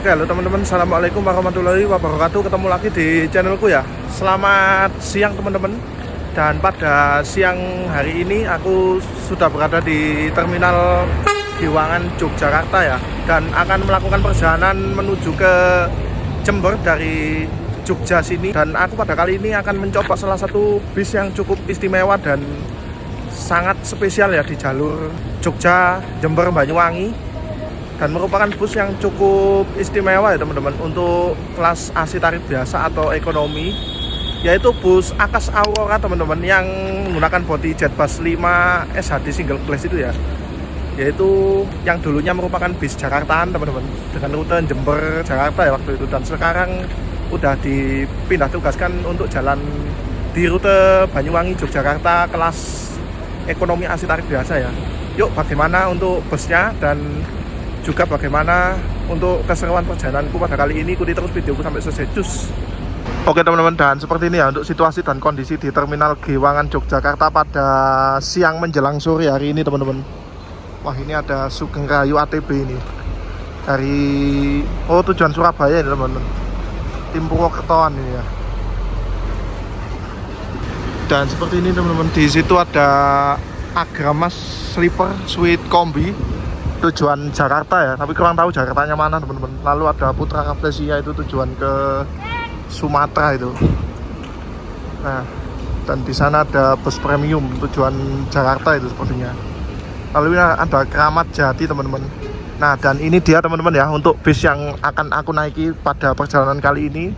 Oke, halo teman-teman, assalamualaikum warahmatullahi wabarakatuh. Ketemu lagi di channelku ya. Selamat siang teman-teman. Dan pada siang hari ini aku sudah berada di terminal Giwangan Yogyakarta ya. Dan akan melakukan perjalanan menuju ke Jember dari Jogja sini. Dan aku pada kali ini akan mencoba salah satu bis yang cukup istimewa dan sangat spesial ya di jalur Jogja, Jember, Banyuwangi. Dan merupakan bus yang cukup istimewa ya teman-teman untuk kelas AC tarif biasa atau ekonomi, yaitu bus Akas Aurora teman-teman yang menggunakan bodi Jetbus 5 SHD single class itu ya, yaitu yang dulunya merupakan bis Jakartaan teman-teman dengan rute Jember Jakarta ya waktu itu, dan sekarang udah dipindah tugaskan untuk jalan di rute Banyuwangi Yogyakarta kelas ekonomi AC tarif biasa ya. Yuk, bagaimana untuk busnya dan juga bagaimana untuk keseruan perjalananku pada kali ini, ikuti terus videoku sampai selesai. Cus. Oke teman-teman, dan seperti ini ya untuk situasi dan kondisi di terminal Giwangan Yogyakarta pada siang menjelang sore hari ini teman-teman. Wah, ini ada Sugeng Rayu ATB ini dari tujuan Surabaya ini teman-teman, tim Purwokertoan ini ya. Dan seperti ini teman-teman, di situ ada Agramas Sleeper Suite Kombi tujuan Jakarta ya, tapi kurang tahu Jakartanya mana teman-teman. Lalu ada Putra Rafflesia itu tujuan ke Sumatera itu. Nah, dan di sana ada bus premium tujuan Jakarta itu sepertinya. Lalu ini ada Keramat Jati teman-teman. Nah, dan ini dia teman-teman ya untuk bis yang akan aku naiki pada perjalanan kali ini.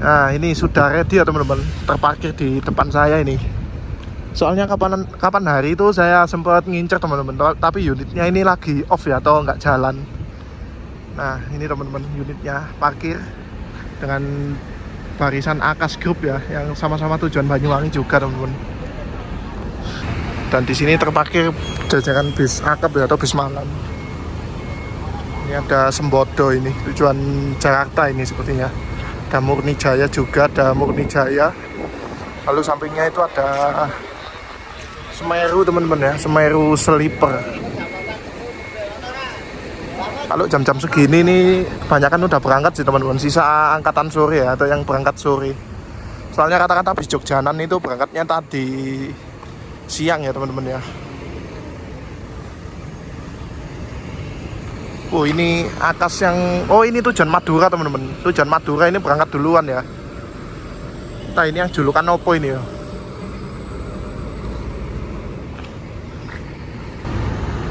Nah, ini sudah ready ya teman-teman, terparkir di depan saya ini. Soalnya kapan hari itu saya sempat ngincer teman-teman, tapi unitnya ini lagi off ya atau nggak jalan. Nah, ini teman-teman unitnya parkir dengan barisan Akas Group ya, yang sama-sama tujuan Banyuwangi juga teman-teman. Dan di sini terparkir jajaran bis akap ya atau bis malam. Ini ada Sembodo ini tujuan Jakarta ini sepertinya. Ada Murni Jaya juga, ada Murni Jaya. Lalu sampingnya itu ada Semeru teman-teman ya, Semeru Sleeper. Kalau jam-jam segini nih kebanyakan udah berangkat sih teman-teman, sisa angkatan sore ya atau yang berangkat sore. Soalnya kata-kata bis Jogjanan itu berangkatnya tadi siang ya teman-teman ya. Oh, ini Akas yang ini tujuan Madura teman-teman. Tujuan Madura ini berangkat duluan ya. Nah, ini yang julukan Oppo ini ya.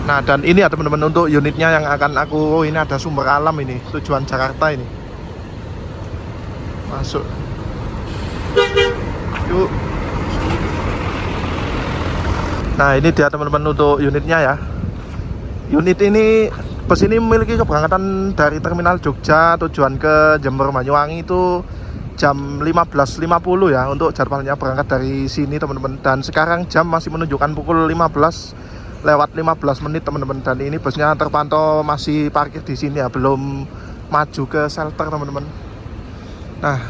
Nah, dan ini ya teman-teman untuk unitnya yang akan aku, ini ada Sumber Alam ini tujuan Jakarta ini. Masuk. Yuk. Nah, ini dia teman-teman untuk unitnya ya. Unit ini, bus ini memiliki keberangkatan dari terminal Jogja tujuan ke Jember Banyuwangi itu jam 15.50 ya untuk jadwalnya berangkat dari sini teman-teman. Dan sekarang jam masih menunjukkan pukul 15 lewat 15 menit teman-teman, dan ini busnya terpantau masih parkir di sini ya, belum maju ke shelter teman-teman. Nah,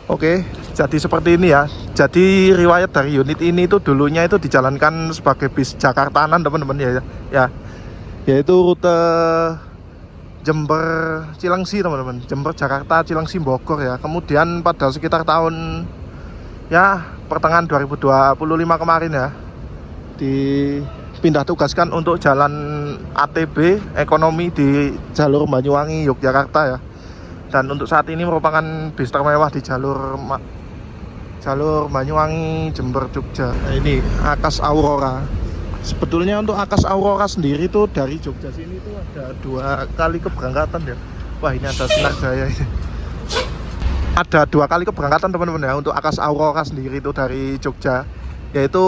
oke, jadi seperti ini ya. Jadi riwayat dari unit ini itu dulunya itu dijalankan sebagai bis Jakartaan teman-teman ya, yaitu rute Jember Cilengsi teman-teman, Jember Jakarta Cilengsi Bogor ya. Kemudian pada sekitar tahun ya pertengahan 2025 kemarin ya, dipindah tugaskan untuk jalan ATB ekonomi di jalur Banyuwangi Yogyakarta ya. Dan untuk saat ini merupakan bis termewah di jalur Banyuwangi Jember Jogja. Nah, ini Akas Aurora. Sebetulnya untuk Akas Aurora sendiri itu dari Jogja sini itu ada 2 kali keberangkatan ya. Wah, ini ada Sinar Jaya ini. Ada 2 kali keberangkatan teman-teman ya untuk Akas Aurora sendiri itu dari Jogja, yaitu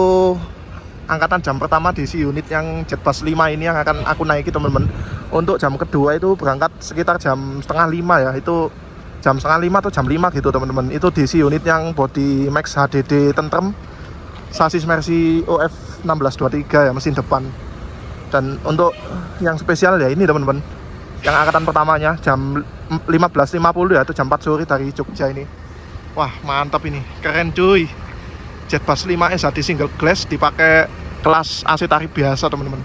angkatan jam pertama diisi unit yang Jetbus 5 ini yang akan aku naiki teman-teman. Untuk jam kedua itu berangkat sekitar jam setengah 5 ya, itu jam setengah 5 atau jam 5 gitu teman-teman. Itu diisi unit yang bodi Max HDD Tentrem, sasis Mercy OF 1623 ya, mesin depan. Dan untuk yang spesial ya ini teman-teman, yang angkatan pertamanya jam 15.50 ya, itu jam 4 sore dari Jogja ini. Wah, mantap ini, keren cuy. Jetbus 5 SHD single glass dipakai kelas AC tarif biasa teman-teman.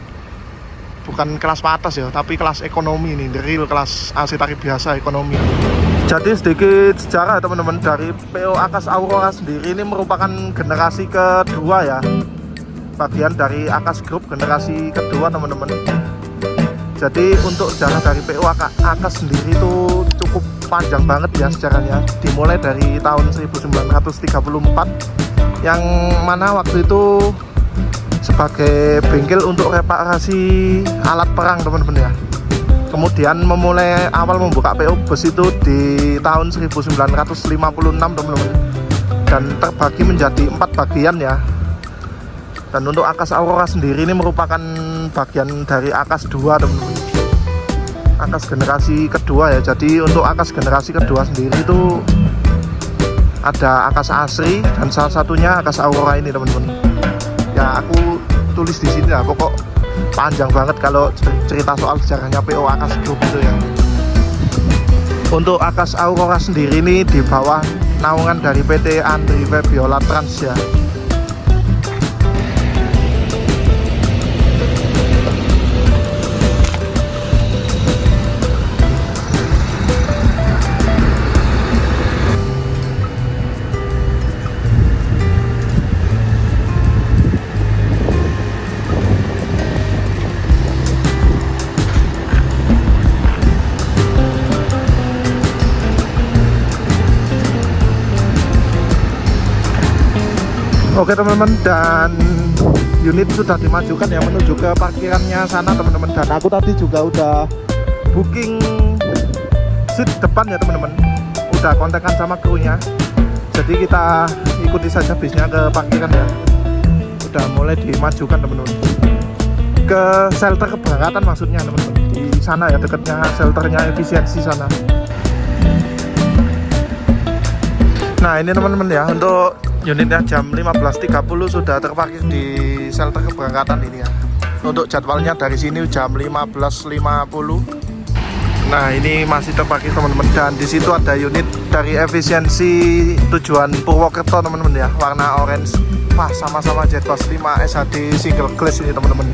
bukan kelas atas ya, tapi kelas ekonomi nih, the real kelas AC tarif biasa ekonomi. Jadi sedikit sejarah teman-teman, dari PO Akas Aurora sendiri ini merupakan generasi kedua ya, bagian dari Akas Group generasi kedua teman-teman. Jadi untuk sejarah dari PO Akas sendiri itu cukup panjang banget ya sejarahnya, dimulai dari tahun 1934 yang mana waktu itu sebagai bengkel untuk reparasi alat perang teman-teman ya. Kemudian memulai awal membuka PO bus itu di tahun 1956 teman-teman, dan terbagi menjadi 4 bagian ya. Dan untuk Akas Aurora sendiri ini merupakan bagian dari Akas 2 teman-teman, Akas generasi kedua ya. Jadi untuk Akas generasi kedua sendiri itu ada Akas Asri dan salah satunya Akas Aurora ini teman-teman. Ya aku tulis di sini lah, pokok panjang banget kalau cerita soal sejarahnya PO Akas Group itu ya. Untuk Akas Aurora sendiri ini di bawah naungan dari PT Andri Febiola Trans ya. Oke teman-teman, dan unit sudah dimajukan ya menuju ke parkirannya sana teman-teman. Dan aku tadi juga udah booking seat depan ya teman-teman, udah kontekan sama krunya. Jadi kita ikuti saja bisnya ke parkiran ya. Udah mulai dimajukan teman-teman, ke shelter keberangkatan maksudnya teman-teman, di sana ya, dekatnya shelternya efisiensi sana. Nah ini teman-teman ya, untuk unitnya jam 15.30 sudah terparkir di shelter keberangkatan ini ya. Untuk jadwalnya dari sini jam 15.50. Nah ini masih terparkir teman-teman, dan di situ ada unit dari efisiensi tujuan Purwokerto teman-teman ya, warna orange. Wah sama-sama Jetbus 5 SHD single glass ini teman-teman,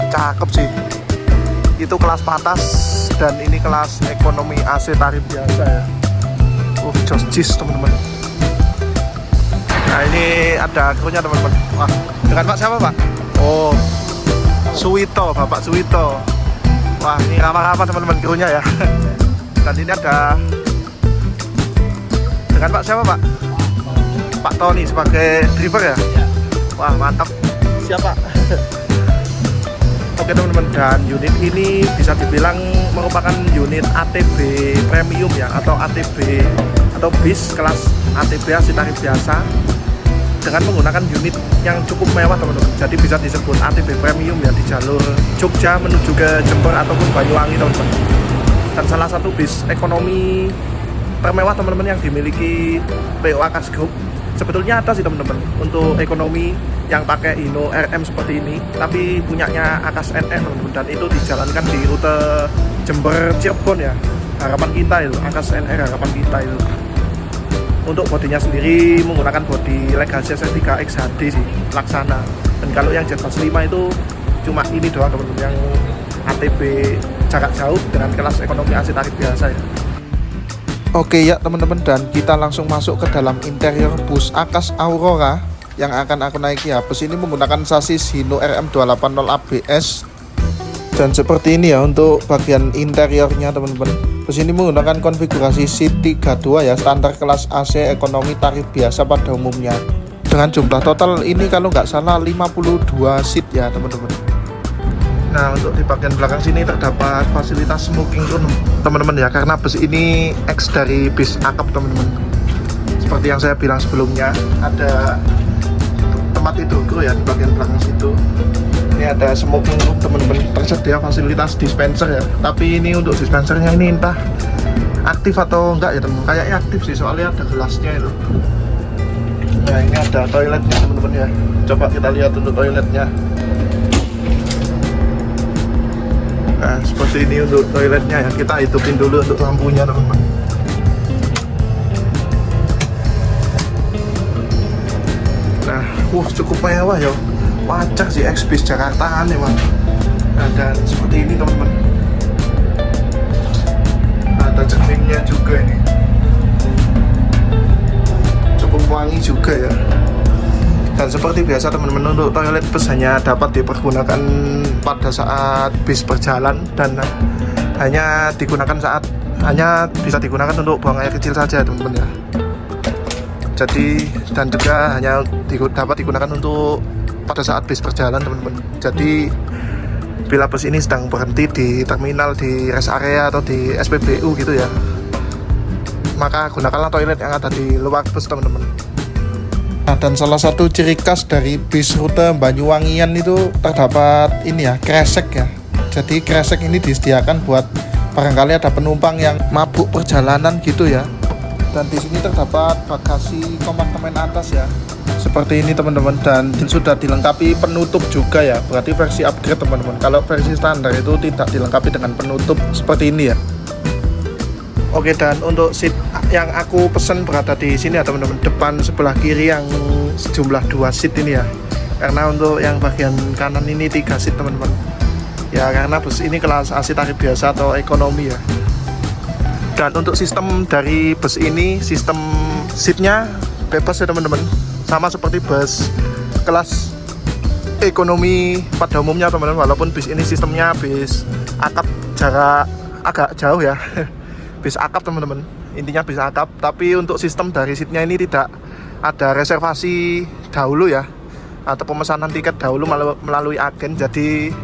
cakep sih. Itu kelas patas dan ini kelas ekonomi AC tarif biasa ya. Jis teman-teman. Nah ini ada krunya teman-teman. Wah, dengan Pak siapa Pak? Oh, Suwito, Bapak Suwito. Wah ini ramah-ramah teman-teman krunya ya. Dan ini ada dengan Pak siapa Pak? Pak Tony sebagai driver ya? Wah mantap. Siapa? Oke teman-teman, dan unit ini bisa dibilang merupakan unit ATB premium ya, atau ATB atau bis kelas ATB AC tarif biasa dengan menggunakan unit yang cukup mewah teman-teman. Jadi bisa disebut ATB premium ya, di jalur Jogja menuju ke Jember ataupun Banyuwangi teman-teman. Dan salah satu bis ekonomi termewah teman-teman yang dimiliki PO Akas Group. Sebetulnya ada sih teman-teman untuk ekonomi yang pakai Hino RM seperti ini, tapi punyanya Akas NR teman-teman, dan itu dijalankan di rute Jember Cirebon ya, harapan kita itu Akas NR harapan kita itu. Untuk bodinya sendiri menggunakan bodi Legacy S3 XHD sih, laksana. Dan kalau yang Jetbus 5 itu cuma ini doang teman-teman, yang ATB jarak jauh dengan kelas ekonomi AC tarif biasa ya. Oke ya teman-teman, dan kita langsung masuk ke dalam interior bus Akas Aurora yang akan aku naiki ya. Bus ini menggunakan sasis Hino RM280 ABS, dan seperti ini ya untuk bagian interiornya teman-teman. Bus ini menggunakan konfigurasi seat 32 ya, standar kelas AC ekonomi tarif biasa pada umumnya, dengan jumlah total ini kalau nggak salah 52 seat ya teman-teman. Nah untuk di bagian belakang sini terdapat fasilitas smoking room teman-teman ya, karena bus ini X dari bis akap teman-teman. Seperti yang saya bilang sebelumnya, ada tempat tidur kru ya di bagian belakang situ. Ini ada smoking room teman-teman, tersedia fasilitas dispenser ya. Tapi ini untuk dispensernya ini entah aktif atau enggak ya teman-teman. Kayaknya aktif sih, soalnya ada gelasnya itu. Nah ini ada toiletnya teman-teman ya. Coba kita lihat untuk toiletnya. Nah seperti ini untuk toiletnya ya. Kita hidupin dulu untuk lampunya teman-teman. Nah cukup mewah ya. Wajar sih, X-Bis Jakartaan emang. Nah, dan seperti ini teman-teman, ada cerminnya juga ini, cukup wangi juga ya. Dan seperti biasa teman-teman, untuk toilet bus hanya dapat dipergunakan pada saat bis berjalan dan hanya bisa digunakan untuk buang air kecil saja teman-teman ya. Jadi dan juga hanya dapat digunakan untuk pada saat bis berjalan teman-teman. Jadi bila bus ini sedang berhenti di terminal, di rest area atau di SPBU gitu ya, maka gunakanlah toilet yang ada di luar bus teman-teman. Nah, dan salah satu ciri khas dari bis rute Banyuwangian itu terdapat ini ya, kresek ya. Jadi kresek ini disediakan buat barangkali ada penumpang yang mabuk perjalanan gitu ya. Dan di sini terdapat bagasi kompartemen atas ya, seperti ini teman-teman, dan sudah dilengkapi penutup juga ya. Berarti versi upgrade teman-teman. Kalau versi standar itu tidak dilengkapi dengan penutup seperti ini ya. Oke, dan untuk seat yang aku pesen berada di sini ya teman-teman, depan sebelah kiri yang sejumlah 2 seat ini ya. Karena untuk yang bagian kanan ini 3 seat teman-teman. Ya karena bus ini kelas AC tarif biasa atau ekonomi ya. Dan untuk sistem dari bus ini, sistem seatnya bebas ya teman-teman, sama seperti bus kelas ekonomi pada umumnya teman-teman. Walaupun bis ini sistemnya bis akap, jarak agak jauh ya. Bis akap teman-teman, intinya bis akap. Tapi untuk sistem dari seatnya ini tidak ada reservasi dahulu ya, atau pemesanan tiket dahulu melalui agen. Jadi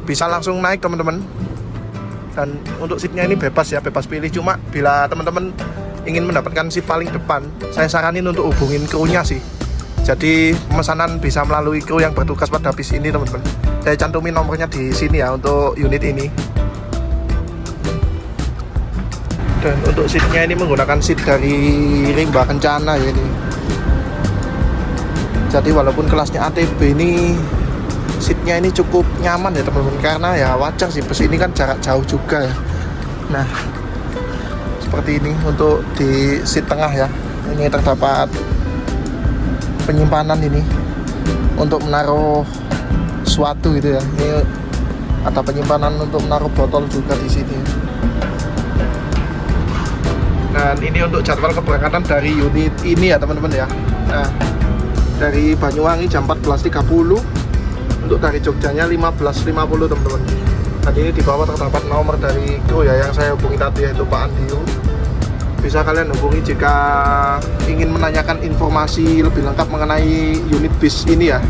bisa langsung naik teman-teman. Dan untuk seatnya ini bebas ya, bebas pilih. Cuma bila teman-teman ingin mendapatkan seat paling depan, saya saranin untuk hubungin krunya sih. Jadi pemesanan bisa melalui kru yang bertugas pada bis ini teman-teman. Saya cantumin nomornya di sini ya untuk unit ini. Dan untuk seatnya ini menggunakan seat dari Rimba Kencana ya ini. Jadi walaupun kelasnya ATB ini, seatnya ini cukup nyaman ya teman-teman, karena ya wajar sih, bus ini kan jarak jauh juga ya. Nah seperti ini untuk di seat tengah ya. Ini terdapat penyimpanan ini untuk menaruh sesuatu gitu ya. Ini ada penyimpanan untuk menaruh botol juga di sini. Dan ini untuk jadwal keberangkatan dari unit ini ya teman-teman ya. Nah, dari Banyuwangi jam 14.30, untuk dari Jogjanya 15.50 teman-teman. Dan ini di bawah terdapat nomor dari kru ya yang saya hubungi tadi, yaitu Pak Andiu. Bisa kalian hubungi jika ingin menanyakan informasi lebih lengkap mengenai unit bis ini ya.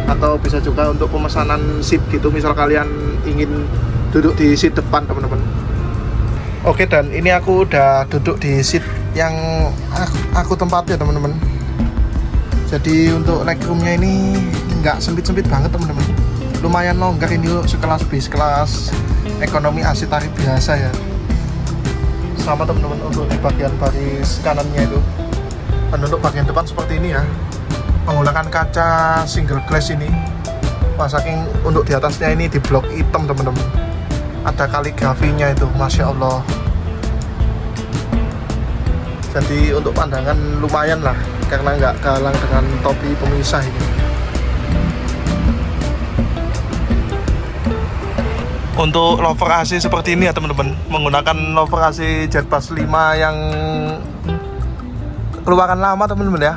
Atau bisa juga untuk pemesanan seat gitu, misal kalian ingin duduk di seat depan teman-teman. Oke, dan ini aku udah duduk di seat yang aku tempati ya teman-teman. Jadi untuk legroomnya ini nggak sempit-sempit banget teman-teman. Lumayan longgar ini sekelas bis kelas ekonomi AC tarif biasa ya. Sama teman-teman untuk di bagian baris kanannya itu. Dan untuk bagian depan seperti ini ya, menggunakan kaca single glass ini. Wah, saking untuk di atasnya ini di blok hitam teman-teman. Ada kaligrafinya itu, Masya Allah. Jadi untuk pandangan lumayan lah, karena nggak kalang dengan topi pemisah ini. Untuk lover AC seperti ini ya teman-teman, menggunakan lover AC Jetbus 5 yang keluaran lama teman-teman ya.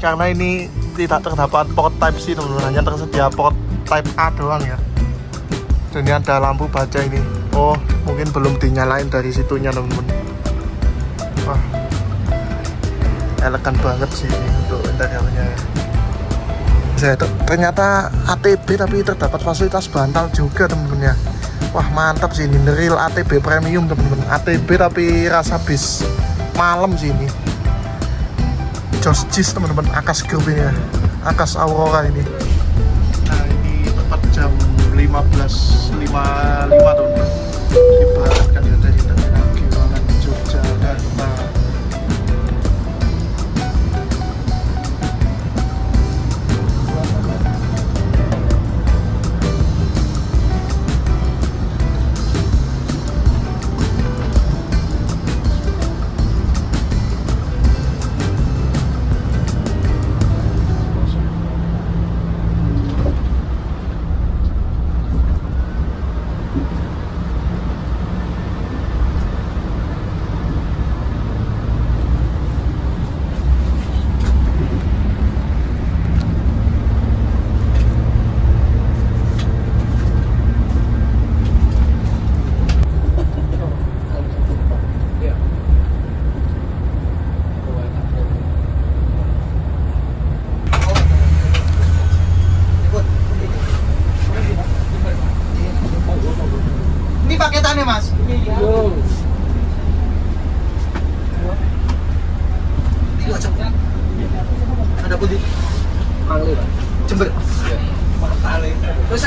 Karena ini tidak terdapat port Type C teman-teman, hanya tersedia port Type A doang ya. Dan ini ada lampu baja ini. Oh, mungkin belum dinyalain dari situnya teman-teman. Wah, elegan banget sih ini untuk interiornya. Ternyata ATB tapi terdapat fasilitas bantal juga teman-teman ya. Wah, mantap sih ini, real ATB premium teman-teman. ATB tapi rasa bis malam sih ini. Josh Cheese teman-teman, Akas Group ini ya. Akas Aurora ini. Nah, ini tepat jam 15.55 teman-teman. Diberangkatkan ya dari terminal Giwangan Yogyakarta. Pundi? Mangle, Pak. Jember. Iya. Matale. Terus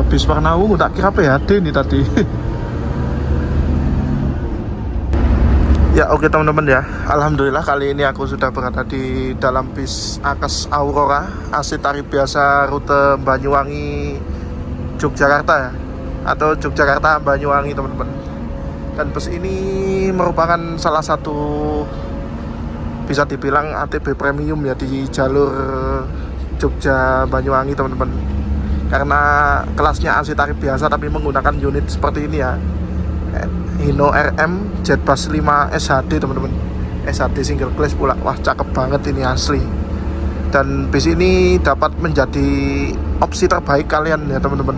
bis warna ungu, tak kira PHD nih tadi. Ya oke teman-teman ya, alhamdulillah kali ini aku sudah berada di dalam bis Akes Aurora AC tarif biasa rute Banyuwangi Yogyakarta ya, atau Yogyakarta Banyuwangi teman-teman. Dan bus ini merupakan salah satu bisa dibilang ATB premium ya di jalur Jogja Banyuwangi teman-teman, karena kelasnya AC tarif biasa tapi menggunakan unit seperti ini ya, Hino RM Jetbus 5 SHD teman-teman, SHD single class pula. Wah cakep banget ini asli, dan bis ini dapat menjadi opsi terbaik kalian ya teman-teman.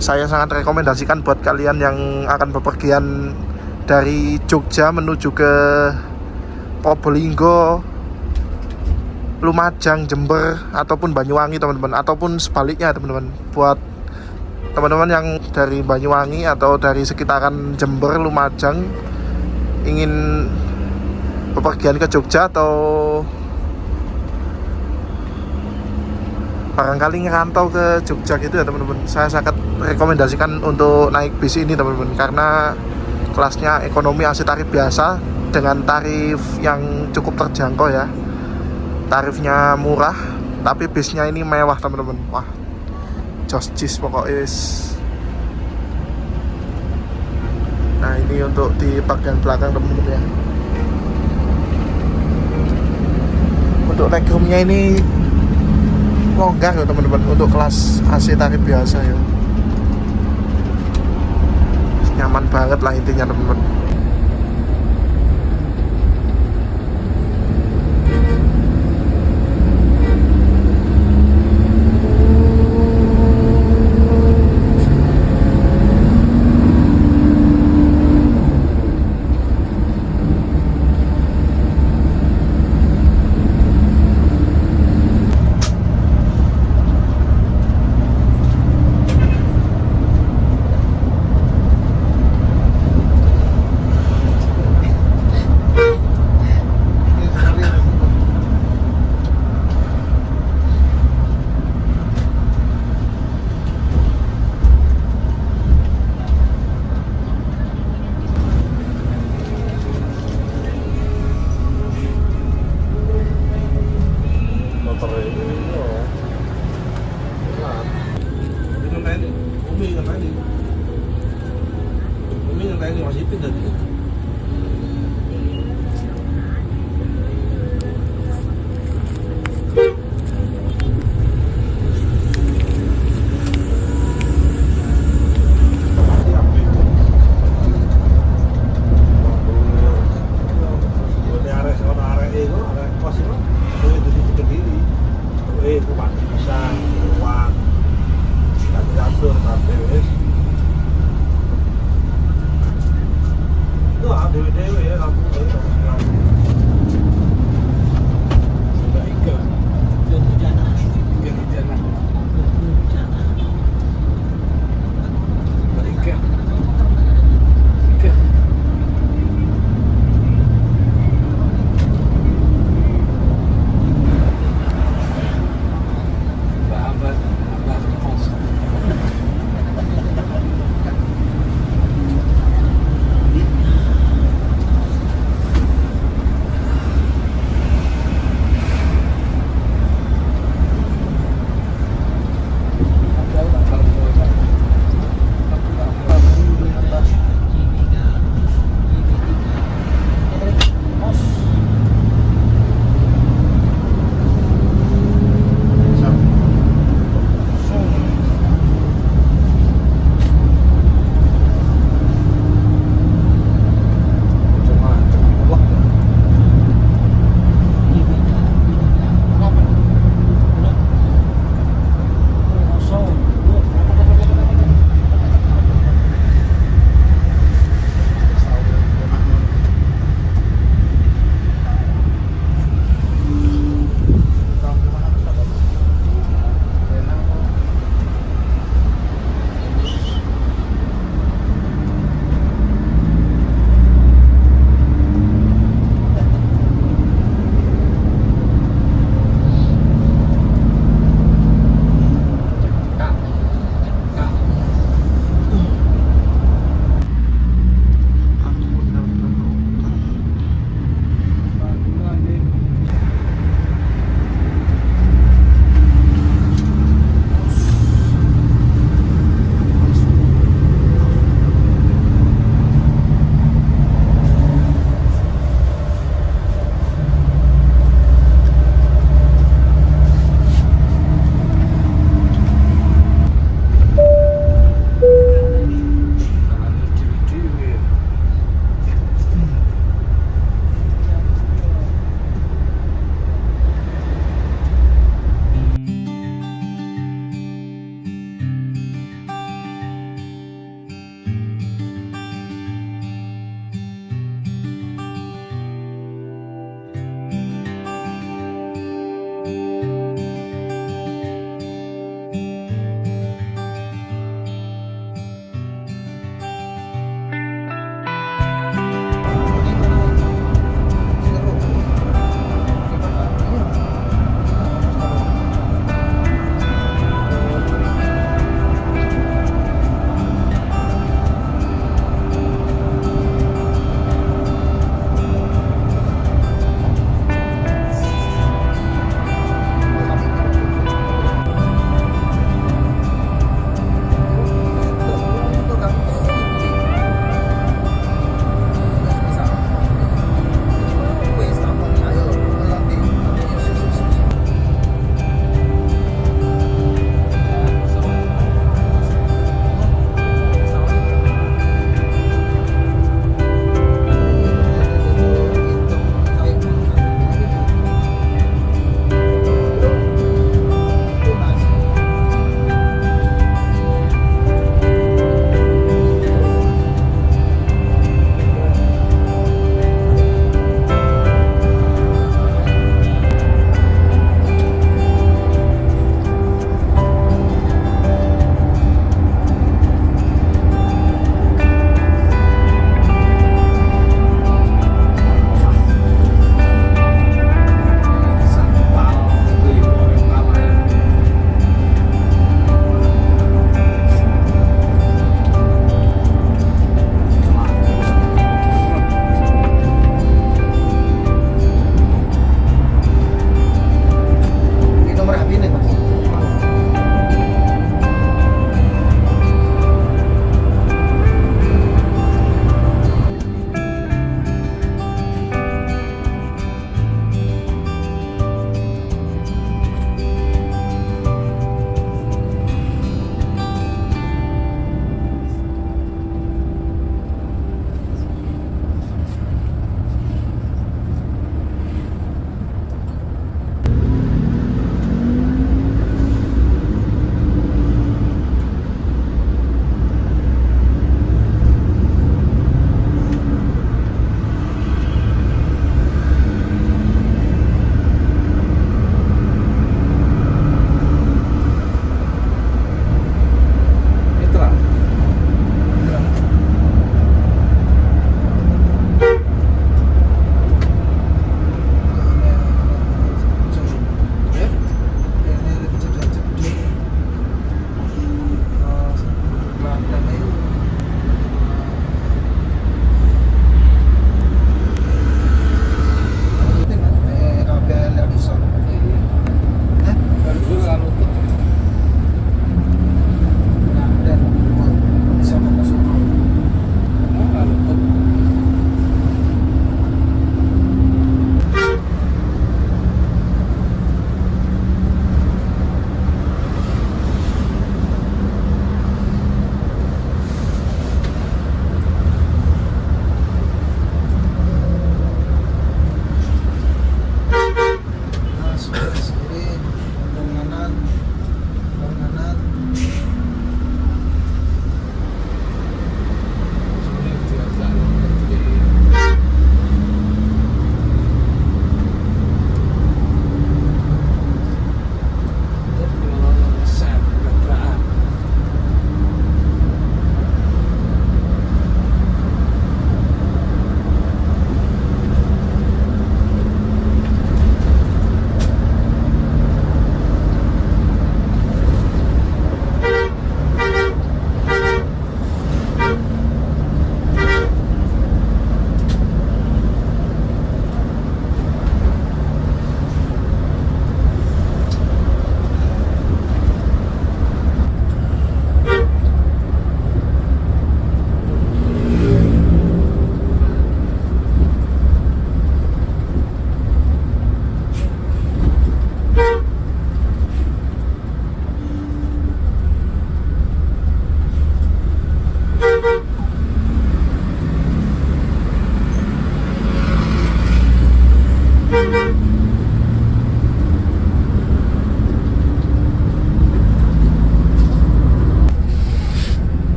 Saya sangat rekomendasikan buat kalian yang akan bepergian dari Jogja menuju ke Probolinggo, Lumajang, Jember, ataupun Banyuwangi teman-teman, ataupun sebaliknya teman-teman. Buat teman-teman yang dari Banyuwangi atau dari sekitaran Jember, Lumajang ingin bepergian ke Jogja atau barangkali ngerantau ke Jogja gitu ya teman-teman, saya sangat rekomendasikan untuk naik bis ini teman-teman, karena kelasnya ekonomi AC tarif biasa dengan tarif yang cukup terjangkau ya. Tarifnya murah tapi bisnya ini mewah teman-teman. Wah jos jis pokoknya. Nah ini untuk di bagian belakang teman-teman ya. Untuk legroomnya ini longgar ya teman-teman untuk kelas AC tarif biasa ya. Nyaman banget lah intinya teman-teman.